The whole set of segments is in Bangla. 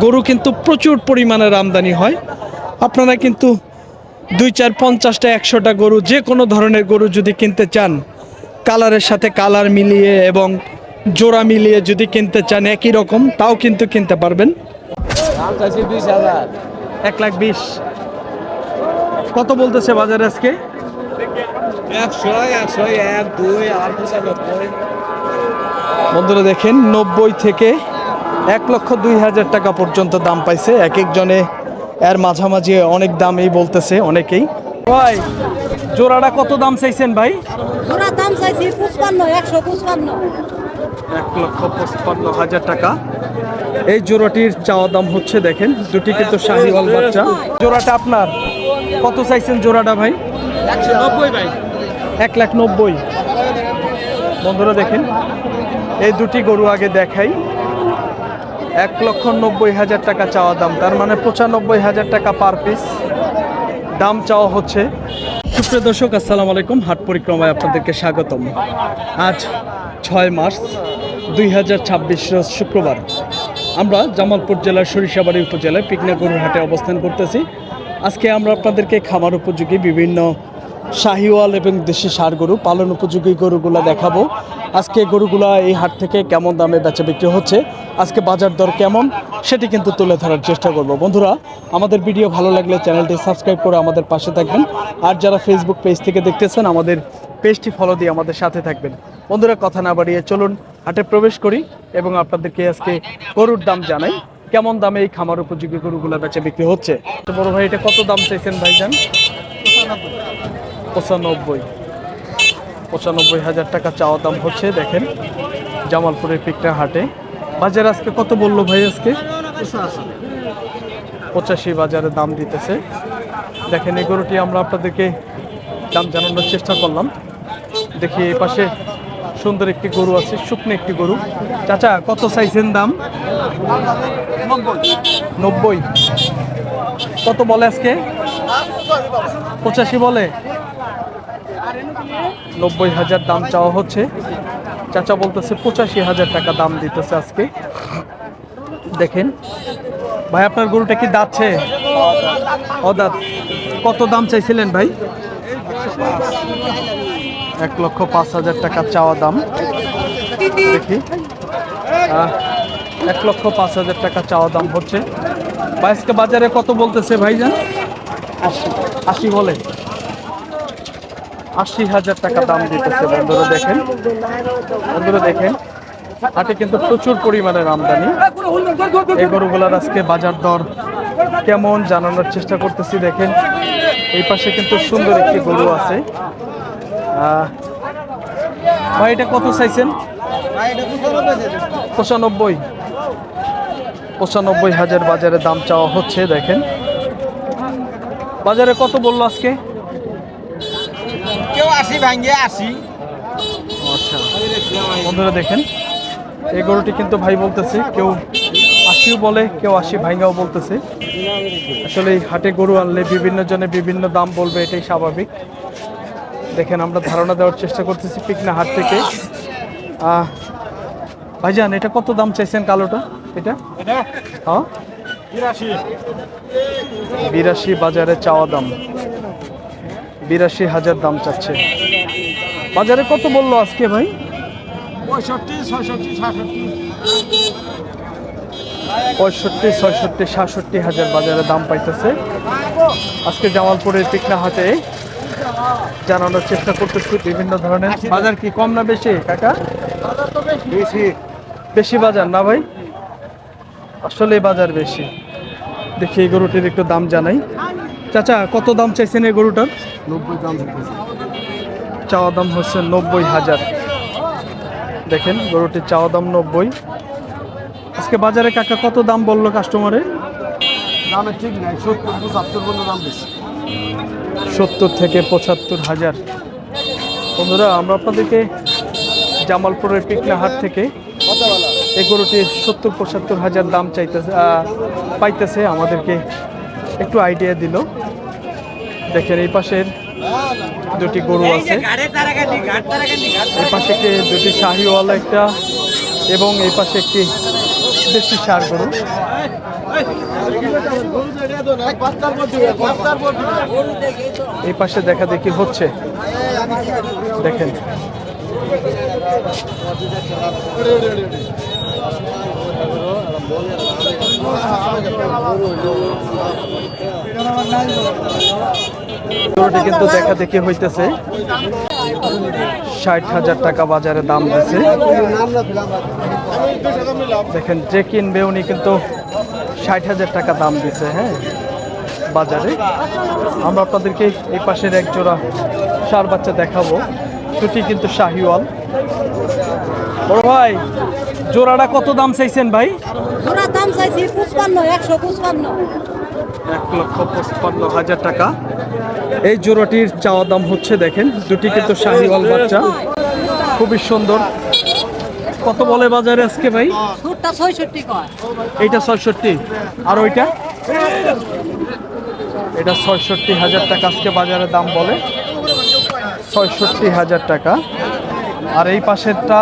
গরু কিন্তু প্রচুর পরিমাণের আমদানি হয়। আপনারা কিন্তু 2, 4, 50টা 100টা গরু যে কোনো ধরনের গরু যদি কিনতে চান, কালারের সাথে কালার মিলিয়ে এবং জোড়া মিলিয়ে যদি কিনতে চান একই রকম, তাও কিন্তু কিনতে পারবেন। 1,20,000 কত বলতেছে বাজারে আজকে? 100, 101, 2 আর 95। বন্ধুরা দেখেন 90 থেকে 1,02,000 টাকা পর্যন্ত দাম পাইছে। এক একজনে এর মাঝামাঝি অনেক দামই বলতেছে অনেকেই। ভাই জোড়াটা কত দাম চাইছেন ভাই? জোড়া দাম চাইছি 55, 155। 1,55,000 টাকা এই জোড়াটির চাওয়া দাম হচ্ছে। দেখেন দুটি কিন্তু শাহিওয়াল বাচ্চা। জোড়াটা আপনার কত চাইছেন জোড়াটা ভাই? 190 ভাই। 1,90,000। বন্ধুরা দেখেন এই দুটি গরু আগে দেখাই। 1,90,000 টাকা চাওয়া দাম, তার মানে 95,000 টাকা পার পিস দাম চাওয়া হচ্ছে। সুপ্রিয় দর্শক আসসালামু আলাইকুম, হাট পরিক্রমায় আপনাদেরকে স্বাগতম। আজ 6 মার্চ 2026 রোজ শুক্রবার। আমরা জামালপুর জেলার সরিষাবাড়ি উপজেলায় পিকনা গরুর হাটে অবস্থান করতেছি। আজকে আমরা আপনাদেরকে খামার উপযোগী বিভিন্ন শাহিওয়াল এবং দেশি ষাঁড় গরু, পালন উপযোগী গরুগুলা দেখাবো। আজকে গরুগুলা এই হাট থেকে কেমন দামে বেচা বিক্রি হচ্ছে, আজকে বাজার দর কেমন, সেটি কিন্তু তুলে ধরার চেষ্টা করব। বন্ধুরা আমাদের ভিডিও ভালো লাগলে চ্যানেলটি সাবস্ক্রাইব করে আমাদের পাশে থাকবেন। আর যারা ফেসবুক পেজ থেকে দেখতেছেন আমাদের পেজটি ফলো দিয়ে আমাদের সাথে থাকবেন। বন্ধুরা কথা না বাড়িয়ে চলুন হাটে প্রবেশ করি এবং আপনাদেরকে আজকে গরুর দাম জানাই, কেমন দামে এই খামার উপযোগী গরুগুলা বেচা বিক্রি হচ্ছে। তো বড় ভাই এটা কত দাম চাইছেন ভাইজান? 95,000 টাকা চাওয়া দাম হচ্ছে। দেখেন জামালপুরের পিকটা হাটে। বাজার আজকে কত বললো ভাই? আজকে 85 বাজারে দাম দিতেছে। দেখেন এই গরুটি আমরা আপনাদেরকে দাম জানানোর চেষ্টা করলাম। দেখি এই পাশে সুন্দর একটি গরু আছে, শুকনো একটি গরু। চাচা কত চাইছেন দাম? 90। কত বলে আজকে? 85 বলে। 90,000 দাম চাওয়া হচ্ছে। চাচা বলতেছে 85,000 টাকা দাম দিতেছে আজকে। দেখেন ভাই আপনার গরুটা কি দাঁতছে? অদাঁত। কত দাম চাইছিলেন ভাই? 1,05,000 টাকা চাওয়া দাম। দেখি 1,05,000 টাকা চাওয়া দাম হচ্ছে। আজকে বাজারে কত বলতেছে ভাইজান? 80 বলে। 80,000 টাকা দাম দিতেছে। বন্ধুরা দেখেন হাটে কিন্তু প্রচুর পরিমাণের আমদানি। এই গরুগুলার আজকে বাজার দর কেমন জানানোর চেষ্টা করতেছি। দেখেন এই পাশে কিন্তু সুন্দর একটি গরু আছে। ভাই এটা কত চাইছেন? 95,000 বাজারে দাম চাওয়া হচ্ছে। দেখেন বাজারে কত বললো আজকে? কেউ 80 ভাঙিয়ে 80। আচ্ছা বন্ধুরা দেখেন এই গরুটি কিন্তু ভাই বলতেছে কেউ 80 বলে, কেউ 80 ভাঙাও বলতেছে। আসলে এই হাটে গরু আনলে বিভিন্ন জনে বিভিন্ন দাম বলবে, এটাই স্বাভাবিক। দেখেন আমরা ধারণা দেওয়ার চেষ্টা করতেছি পিকনা হাট থেকে। ভাইজান এটা কত দাম চাইছেন কালোটা? এটা হ্যাঁ 82 বাজারে চাওয়া দাম। 82,000 দাম চাচ্ছে। বাজারে কত বললো আজকে ভাই? 65, 66, 67। 65, 66, 67,000 বাজারে দাম পাইতেছে। আজকে জামালপুরের পিকনা হাটে জানানোর চেষ্টা করতেছি বিভিন্ন ধরনের। বাজার কি কম না বেশি কাকা? বেশি বাজার না ভাই? আসলে বাজার বেশি। দেখি এই গরুটির একটু দাম জানাই। চাচা কত দাম চাইছেন এই গরুটার? 90 দাম দিতেছে। চাওয়া দাম হচ্ছে 90,000। দেখেন গরুটির চাওয়া দাম 90। আজকে বাজারে কাকা কত দাম বললো কাস্টমারে? দামে ঠিক নাই, 70, 75 পর্যন্ত দাম বেশি। 70 থেকে 75,000। বন্ধুরা আমরা আপনাদেরকে জামালপুরের পিকনা হাট থেকে এই গরুটির 70-75,000 দাম চাইতেছে পাইতেছে, আমাদেরকে একটু আইডিয়া দিল। দেখেন এই পাশের দুটি গরু আছে, এই পাশে দুটি শাহিওয়ালা একটা এবং এই পাশে একটি দেশি ষাঁড় গরু। এই পাশে দেখা দেখি হচ্ছে, দেখেন গরুটি কিন্তু দেখা দেখি হইতেছে 60,000 টাকা বাজারে দাম দিচ্ছে। দেখেন যে কিনবে উনি কিন্তু 60,000 টাকা দাম দিচ্ছে। হ্যাঁ, বাজারে আমরা আপনাদেরকে এই পাশের এক জোড়া ষাঁড় বাচ্চা দেখাবো, দুটি কিন্তু শাহিওয়াল। বড় ভাই, জোড়াটা কত দাম চাইছেন ভাই? জোড়া দাম চাইছি 55, 155। 1,55,000 টাকা এই জোড়াটির চাওয়া দাম হচ্ছে। দেখেন দুটি কিন্তু শাহিওয়াল বাচ্চা, খুবই সুন্দর। কত বলে বাজারে আজকে ভাই? সুরটা 66 কয়। এইটা 66, আর ওইটা? এটা 66,000 টাকা আজকে বাজারে দাম বলে, 66,000 টাকা। আর এই পাশেরটা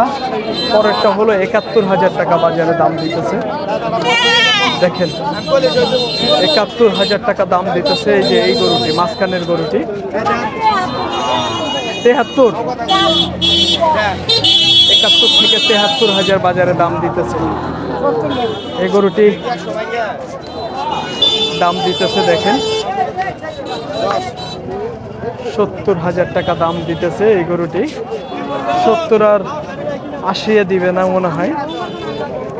পরেরটা হলো 71,000 টাকা বাজারে দাম দিতেছে। দেখেন 71,000 টাকা দাম দিতেছে এই যে এই গরুটি, মাঝখানের গরুটি। 73, 71 থেকে 73,000 বাজারে দাম দিতেছে এই গরুটি, দাম দিতেছে। দেখেন 70,000 টাকা দাম দিতেছে এই গরুটি। 70 আর 80 দিবে না মনে হয়।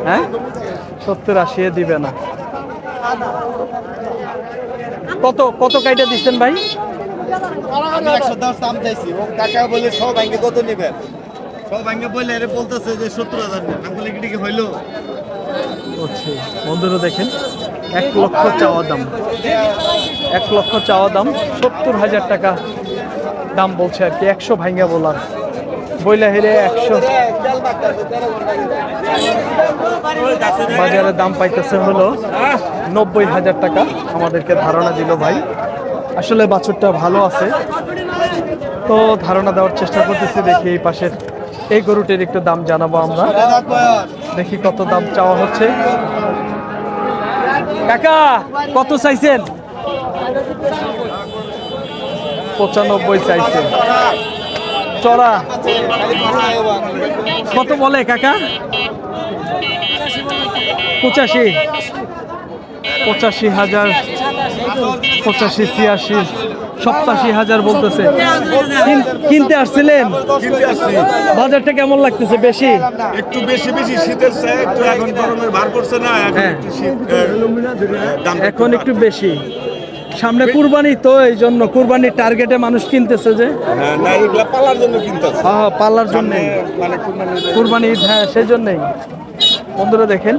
হ্যাঁ, 70-80 দিবে না। কত কত কাইটা দিচ্ছেন ভাই? আমি 110 দাম চাইছি, ও কাকা বলে সব ভাঙ্গে কত নেবেন, সব ভাঙ্গে বলে আরে বলতেছে যে 70,000 নেন। আমি বলে কি হইলো? হচ্ছে বন্ধুরা দেখেন 1 লক্ষ চাওয়া দাম, 1 লক্ষ চাওয়া দাম, 70,000 টাকা দাম বলছে আর কি। 100 ভাঙ্গা বলার বইলা হেরে 100 বাজারে দাম পাইতেছে হলো 90,000 টাকা। আমাদেরকে ধারণা দিল ভাই, আসলে বাছুরটা ভালো আছে তো ধারণা দেওয়ার চেষ্টা করতেছি। দেখি এই পাশের এই গরুটির একটু দাম জানাবো আমরা, দেখি কত দাম চাওয়া হচ্ছে। কাকা কত চাইছেন? 95 চাইছে। চড়া কত বলে কাকা? 85, 85,000, 85, 86, 87,000 বলতেছে। কিনতে আসছিলেন? বাজারটা কেমন লাগতেছে? বেশি? একটু বেশি বেশি শীতের চেয়ে একটু এখন গরমের ভার করছে না, এখন হ্যাঁ। একটু শীত দাম এখন একটু বেশি, সামনে কুরবানি তো এই জন্য কুরবানির টার্গেটে মানুষ কিনতেছে যে। হ্যাঁ, না এগুলা পালার জন্য কিনতেছে, হ্যাঁ, পাল্লার জন্য মানে কুরবানি ঈদ, হ্যাঁ সেই জন্যই। বন্ধুরা দেখেন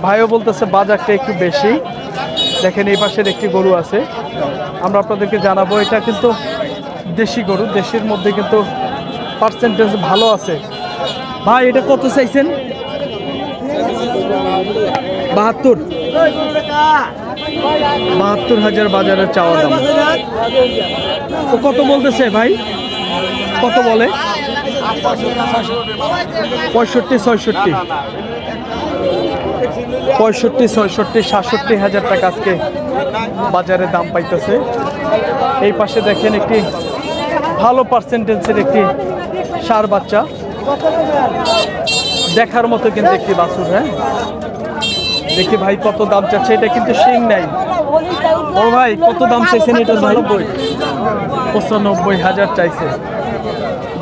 ভাইও বলতেছে বাজারটা একটু বেশি। দেখেন এই পাশের একটি গরু আছে, আমরা আপনাদেরকে জানাবো। এটা কিন্তু দেশি গরু, দেশের মধ্যে কিন্তু পার্সেন্টেজ ভালো আছে। ভাই এটা কত চাইছেন? 72, 72,000 বাজারের চাওয়া দাম। তো কত বলতেছে ভাই? কত বলে? 65, 66, 65, 66, 67,000 টাকা আজকে বাজারে দাম পাইতেছে। এই পাশে দেখেন একটি ভালো পার্সেন্টেজের একটি ষাঁড় বাচ্চা, দেখার মতো কিন্তু একটি বাছুর। হ্যাঁ, দেখি ভাই কত দাম চাচ্ছে। এটা কিন্তু শিং নাই। ও ভাই কত দাম চাইছেন এটা? 95,000 চাইছে।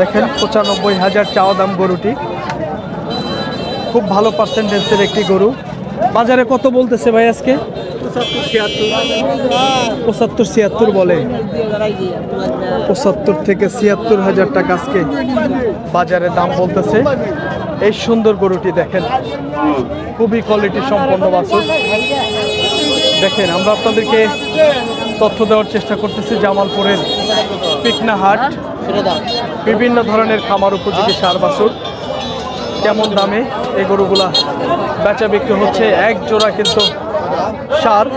দেখেন 95,000 চাওয়া দাম গরুটি, খুব ভালো পার্সেন্টেজের একটি গরু। বাজারে কত বলতেছে ভাই আজকে? 75, 76 বলে। 75 থেকে 76,000 টাকা আজকে বাজারে দাম বলতেছে। এই সুন্দর গরুটি দেখেন, খুবই কোয়ালিটি সম্পন্ন বাছুর। দেখেন আমরা আপনাদেরকে তথ্য দেওয়ার চেষ্টা করতেছি জামালপুরের পিকনা হাট, বিভিন্ন ধরনের খামার উপযোগী ষাঁড় বাছুর কেমন দামে এই গরুগুলা বেচা বিক্রি হচ্ছে। এক জোড়া কিন্তু ষাঁড়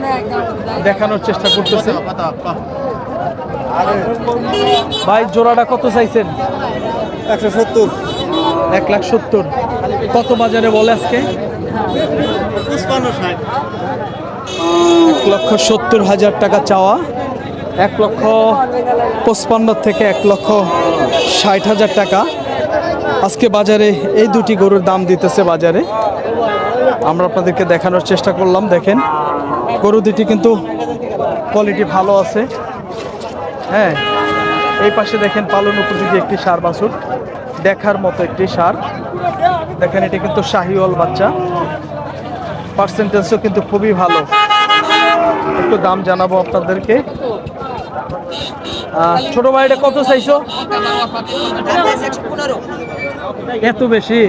দেখানোর চেষ্টা করতেছে। ভাই জোড়াটা কত চাইছেন? 170, 1,70,000। কত বাজারে বলে আজকে? 55, 60। 1,70,000 টাকা চাওয়া, 1,55,000 থেকে 1,60,000 টাকা আজকে বাজারে এই দুটি গরুর দাম দিতেছে বাজারে। আমরা আপনাদেরকে দেখানোর চেষ্টা করলাম। দেখেন গরু দুটি কিন্তু কোয়ালিটি ভালো আছে। হ্যাঁ, এই পাশে দেখেন পালন উপযোগী একটি ষাঁড় বাছুর, দেখার মতো একটি ষাঁড়। দেখেন এটি কিন্তু শাহিওয়াল বাচ্চা, পার্সেন্টেজও কিন্তু খুবই ভালো। একটু দাম জানাবো আপনাদেরকে। ছোট ভাই এটা কত চাইছো? এত বেশি?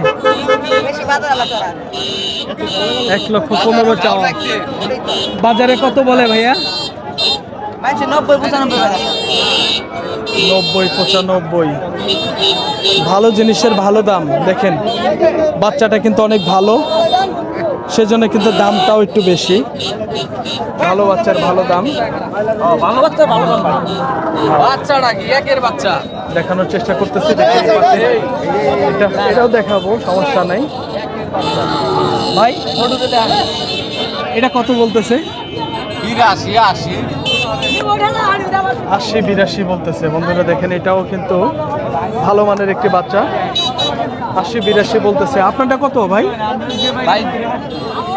1,15,000 চাওয়া। বাজারে কত বলে ভাইয়া? 90-95। ভালো জিনিসের ভালো দাম। দেখেন বাচ্চাটা কিন্তু অনেক ভালো, সেজন্য কিন্তু দামটাও একটু বেশি। ভালো বাচ্চার ভালো দাম। ভালো বাচ্চা ভালো দাম ভাই। বাচ্চাটা কি একের বাচ্চা? দেখানোর চেষ্টা করতেছি। দেখেন এই পাশে এটাও দেখাবো, সমস্যা নাই ভাই। এটা কত বলতেছে? 80-82 বলতেছে। বন্ধুরা দেখেন এটাও কিন্তু ভালো মানের একটি বাচ্চা। 80-82 বলতেছে। আপনারটা কত ভাই? ভাই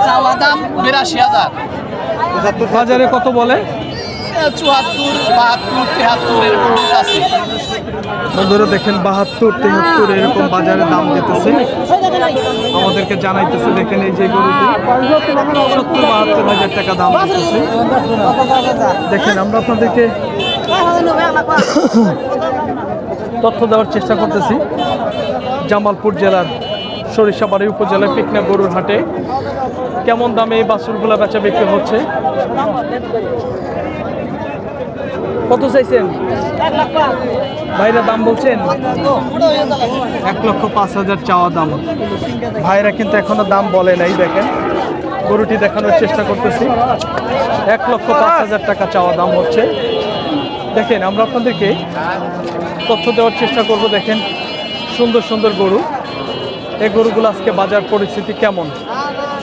চাওয়া দাম 82,000। বাজারে কত বলে? 74, 72, 73 এরকম আছে। বন্ধুরা দেখেন 72-73 এরকম বাজারে দাম দিতেছে, আমাদেরকে জানাইতেছে। দেখেন এই যে গরুটি 70-72 হাজার টাকা দাম দিতেছে। দেখেন আমরা আপনাদেরকে তথ্য দেওয়ার চেষ্টা করতেছি। জামালপুর জেলার সরিষাবাড়ি উপজেলার পিকনা গরুর হাটে কেমন দামে এই বাছুরগুলা বেচা বিক্রি হচ্ছে। কত চাইছেন ভাইরা? দাম বলছেন 1,05,000 চাওয়া দাম। ভাইরা কিন্তু এখনো দাম বলে নাই। দেখেন গরুটি দেখানোর চেষ্টা করতেছি। 1,05,000 টাকা চাওয়া দাম হচ্ছে। দেখেন আমরা আপনাদেরকে তথ্য দেওয়ার চেষ্টা করব। দেখেন সুন্দর সুন্দর গরু, এই গরুগুলো আজকে বাজার পরিস্থিতি কেমন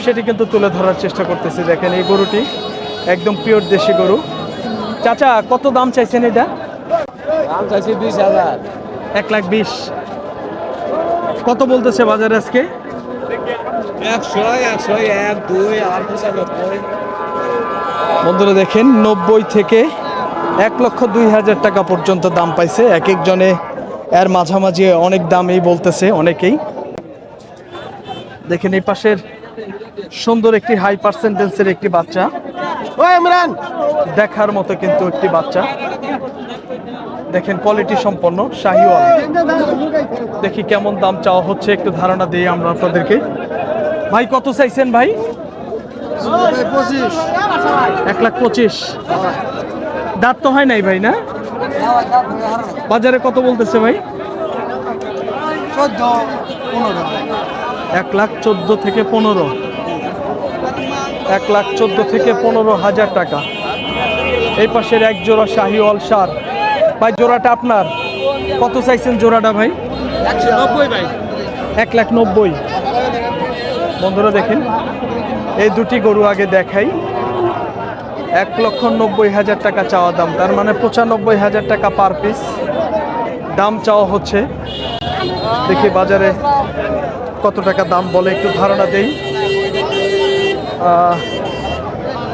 সেটি কিন্তু তুলে ধরার চেষ্টা করতেছি। দেখেন এই গরুটি একদম পিওর দেশি গরু। চাচা কত দাম চাইছেন এটা? দাম চাইছি 20,000। 1,20,000। কত বলতেছে বাজারে আজকে? 100, 101, 2 আর 95। বন্ধুরা দেখেন 90 থেকে 1,02,000 টাকা পর্যন্ত দাম পাইছে। এক একজনে এর মাঝামাঝি অনেক দামই বলতেছে অনেকেই। দেখেন এই পাশের সুন্দর একটি হাই পার্সেন্টেন্সের একটি বাচ্চা, দেখার মতো কিন্তু একটি বাচ্চা। দেখেন কোয়ালিটি সম্পন্ন শাহিওয়াল। দেখি কেমন দাম চাওয়া হচ্ছে, একটু ধারণা দিয়ে আমরা আপনাদেরকে। ভাই কত চাইছেন ভাই? 1,25,000। দাঁত তো হয় নাই ভাই না? বাজারে কত বলতেছে ভাই? 1,14,000 থেকে 15। 1,14,000 থেকে 15,000 টাকা। এই পাশের এক জোড়া শাহিওয়াল ষাঁড়। ভাই জোড়াটা আপনার কত চাইছেন জোড়াটা ভাই? 190 ভাই। 1,90,000। বন্ধুরা দেখেন এই দুটি গরু আগে দেখাই। 1,90,000 টাকা চাওয়া দাম, তার মানে 95,000 টাকা পার পিস দাম চাওয়া হচ্ছে। দেখি বাজারে কত টাকা দাম বলে, একটু ধারণা দেই।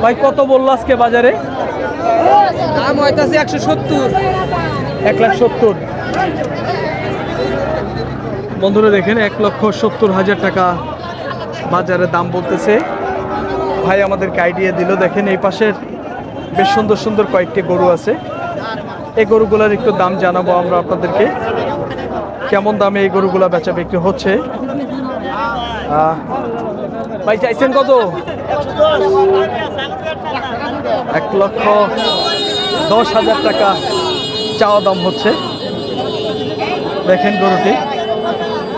ভাই কত বললো আজকে বাজারে? দাম হইতাছে 170। 1,70,000। বন্ধুরা দেখেন 1,70,000 টাকা বাজারে দাম বলতেছে। ভাই আমাদেরকে আইডিয়া দিল। দেখেন এই পাশের বেশ সুন্দর সুন্দর কয়েকটি গরু আছে, এই গরুগুলোর একটু দাম জানাবো আমরা আপনাদেরকে, কেমন দামে এই গরুগুলা বেচা বিক্রি হচ্ছে। ভাই চাইছেন কত? 1,10,000 টাকা চাওয়া দাম হচ্ছে। দেখেন গরুটি।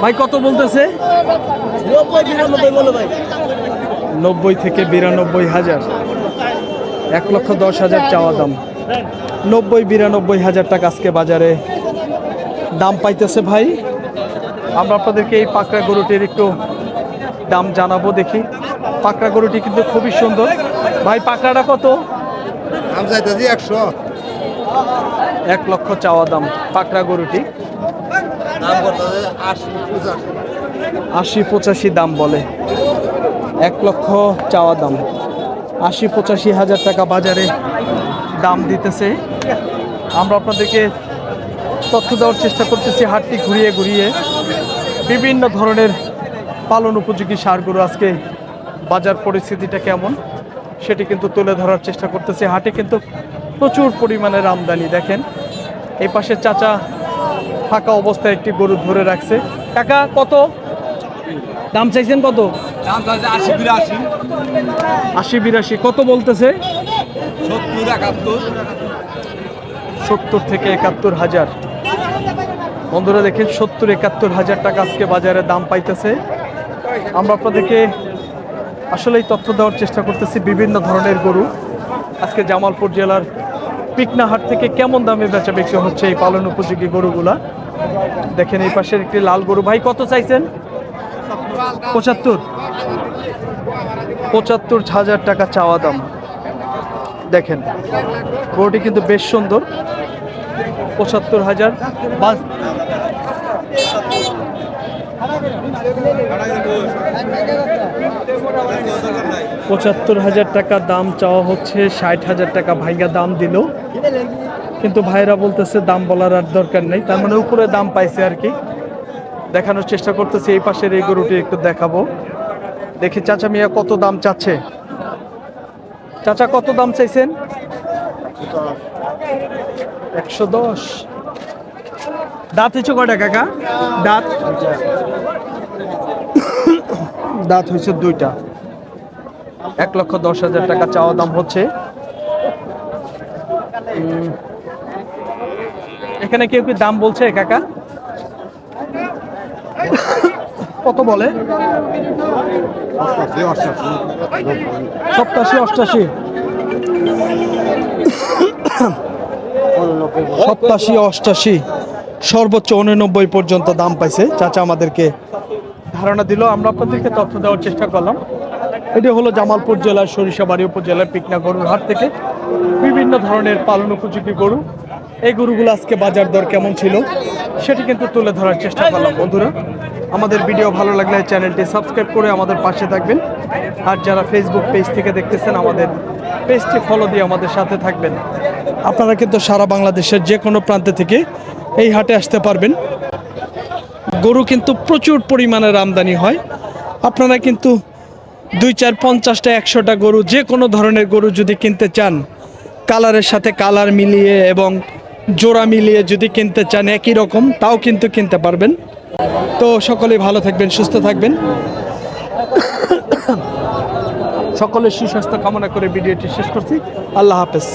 ভাই কত বলতেছে? 90 থেকে 92,000। 1,10,000 চাওয়া দাম। 90-92,000 টাকা আজকে বাজারে দাম পাইতেছে ভাই। আমরা আপনাদেরকে এই পাকড়া গরুটির একটু দাম জানাবো। দেখি পাকড়া গরুটি কিন্তু খুবই সুন্দর, ভাই পাকড়াটা কত? দাম চাইতেছি 100। 1 লক্ষ চাওয়া দাম পাকড়া গরুটি। দাম করতেছে 80-85 দাম বলে। 1 লক্ষ চাওয়া দাম, 80-85 হাজার টাকা বাজারে দাম দিতেছে। আমরা আপনাদেরকে তথ্য দেওয়ার চেষ্টা করতেছি হাটটি ঘুরিয়ে ঘুরিয়ে। বিভিন্ন ধরনের পালন উপযোগী ষাঁড় গরু আজকে বাজার পরিস্থিতিটা কেমন সেটি কিন্তু তুলে ধরার চেষ্টা করতেছি। হাটে কিন্তু প্রচুর পরিমাণের আমদানি। দেখেন এই পাশে চাচা ফাঁকা অবস্থায় একটি গরু ধরে রাখছে। কাকা কত দাম চাইছেন? কত দাম চাইছে 80-82, 80-82 কত বলতেছে? 70-71। 70 থেকে 71 হাজার। বন্ধুরা দেখেন 70-71 হাজার টাকা আজকে বাজারে দাম পাইতেছে। আমরা আপনাদেরকে আসলেই তথ্য দেওয়ার চেষ্টা করতেছি বিভিন্ন ধরনের গরু আজকে জামালপুর জেলার পিকনাহাট থেকে কেমন দামে বেচা বিক্রি হচ্ছে এই পালন উপযোগী গরুগুলা। দেখেন এই পাশের একটি লাল গরু। ভাই কত চাইছেন? 75 হাজার টাকা চাওয়া দাম। দেখেন গরুটি কিন্তু বেশ সুন্দর। 75 হাজার। 75 হাজার টাকা দাম চাওয়া হচ্ছে। 60 হাজার টাকা ভাইগা দাম দিল, কিন্তু ভাইরা বলতেছে দাম বলার আর দরকার নেই, তার মানে উপরে দাম পাইছে আর কি। দেখানোর চেষ্টা করতেছি। এই পাশের এই গরুটি একটু দেখাবো। দেখি চাচা মিয়া কত দাম চাচ্ছে। চাচা কত দাম চাইছেন? 110। দাঁত হয়েছে কয়টা কাকা? দাঁত দাঁত হয়েছে 2টা। 1,10,000 টাকা চাওয়া দাম হচ্ছে। এখানে কেউ কি দাম বলছে কাকা? কত বলে? 87-88। 87-88 সর্বোচ্চ 89 পর্যন্ত দাম পাইছে। চাচা আমাদেরকে ধারণা দিল, আমরা আপনাদেরকে তথ্য দেওয়ার চেষ্টা করলাম। এটি হলো জামালপুর জেলার সরিষাবাড়ি উপজেলার পিকনা গরুর হাট থেকে বিভিন্ন ধরনের পালন উপযোগী গরু। এই গরুগুলো আজকে বাজার দর কেমন ছিল সেটি কিন্তু তুলে ধরার চেষ্টা করলাম। বন্ধুরা আমাদের ভিডিও ভালো লাগলে চ্যানেলটি সাবস্ক্রাইব করে আমাদের পাশে থাকবেন। আর যারা ফেসবুক পেজ থেকে দেখতেছেন আমাদের পেজটি ফলো দিয়ে আমাদের সাথে থাকবেন। আপনারা কিন্তু সারা বাংলাদেশের যে কোনো প্রান্তে থেকে এই হাটে আসতে পারবেন। গরু কিন্তু প্রচুর পরিমাণের আমদানি হয়। আপনারা কিন্তু 2-4-50টা 100টা গরু যে কোনো ধরনের গরু যদি কিনতে চান, কালারের সাথে কালার মিলিয়ে এবং জোড়া মিলিয়ে যদি কিনতে চান একই রকম, তাও কিন্তু কিনতে পারবেন। তো সকলেই ভালো থাকবেন, সুস্থ থাকবেন। সকলের সুস্বাস্থ্য কামনা করে ভিডিওটি শেষ করছি। আল্লাহ হাফেজ।